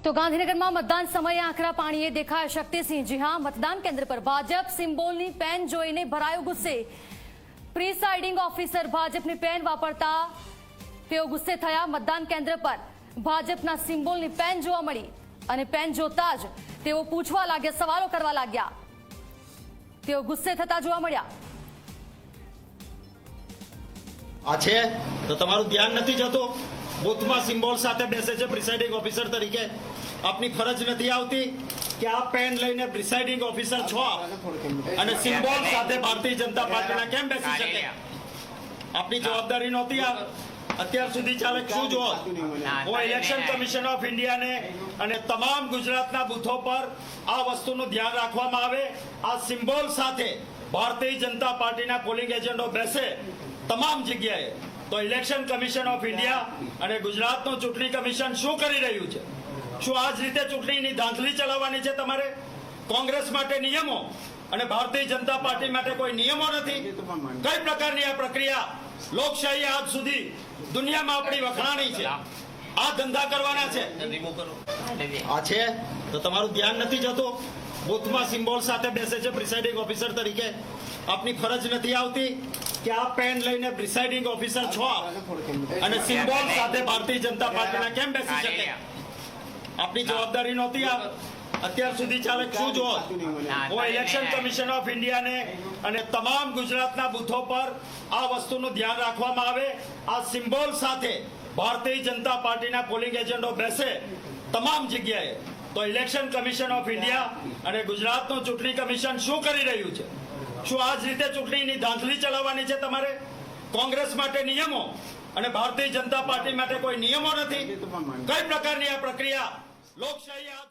તો ગાંધીનગરમાં મતદાન સમયે આકરા પાણીએ દેખાય શક્તિસિંહ। જી હા, મતદાન કેન્દ્ર પર ભાજપ સિમ્બોલની પેન જોઈને ભરાયો ગુસ્સે। પ્રિસાઇડિંગ ઓફિસર ભાજપની પેન વાપરતા તેઓ ગુસ્સે થયા। મતદાન કેન્દ્ર પર ભાજપના સિમ્બોલની પેન જોવા મળી અને પેન જોતા જ તેઓ પૂછવા લાગ્યા, સવાલો કરવા લાગ્યા। તેઓ ગુસ્સે થતા જોવા મળ્યા। આ છે તો તમારું ધ્યાન નથી જતું। બૂથમાં સિમ્બોલ સાથે બેસે છે પ્રિસાઇડિંગ ઓફિસર તરીકે, આપની ફરજ નથી આવતી કે આ પેન લઈને પ્રિસાઇડિંગ ઓફિસર છો અને સિમ્બોલ સાથે ભારતીય જનતા પાર્ટીના કેમ બેસી શકે? આપની જવાબદારી નહોતી? અત્યાર સુધી ચાલે શું જો હું ઇલેક્શન કમિશન ઓફ ઇન્ડિયાને અને તમામ ગુજરાતના બૂથો પર આ વસ્તુનું ધ્યાન રાખવામાં આવે। આ સિમ્બોલ સાથે ભારતીય જનતા પાર્ટીના પોલિંગ એજન્ટો બેસે તમામ જગ્યાએ, તો ઇલેક્શન કમિશન ઓફ ઇન્ડિયા અને ગુજરાતનું ચૂંટણી કમિશન શું કરી રહ્યું છે? શું આ જ રીતે ચૂંટણીની ધાંધલી ચલાવવાની છે તમારે? કોંગ્રેસ માટે નિયમો અને ભારતીય જનતા પાર્ટી માટે કોઈ નિયમો નથી? કઈ પ્રકારની આ પ્રક્રિયા? લોકશાહી આજ સુધી દુનિયામાં આપણી વખણાણી છે, આ ધંધા કરવાના છે। આ છે તો તમારું ધ્યાન નથી જતું? બૂથમાં સિમ્બોલ સાથે બેસે છે પ્રિસાઇડિંગ ઓફિસર તરીકે, આપની ફરજ નથી આવતી કે આ પેન લઈને પ્રિસાઇડિંગ ઓફિસર છો અને સિમ્બોલ સાથે ભારતીય જનતા પાર્ટીના કેમ બેસી શકે? આપની જવાબદારી નહોતી? અત્યાર સુધી ચાલે શું જો હું ઇલેક્શન કમિશન ઓફ ઇન્ડિયાને અને તમામ ગુજરાતના બૂથો પર આ વસ્તુનું ધ્યાન રાખવામાં આવે। આ સિમ્બોલ સાથે ભારતીય જનતા પાર્ટીના પોલિંગ એજન્ટો બેસે તમામ જગ્યાએ, તો ઇલેક્શન કમિશન ઓફ ઇન્ડિયા અને ગુજરાતનું ચૂંટણી કમિશન શું કરી રહ્યું છે? શું આ જ રીતે ચૂંટણીની ધાંધલી ચલાવવાની છે તમારે? કોંગ્રેસ માટે નિયમો અને ભારતીય જનતા પાર્ટી માટે કોઈ નિયમો નથી? કઈ પ્રકારની આ પ્રક્રિયા? લોકશાહી આજ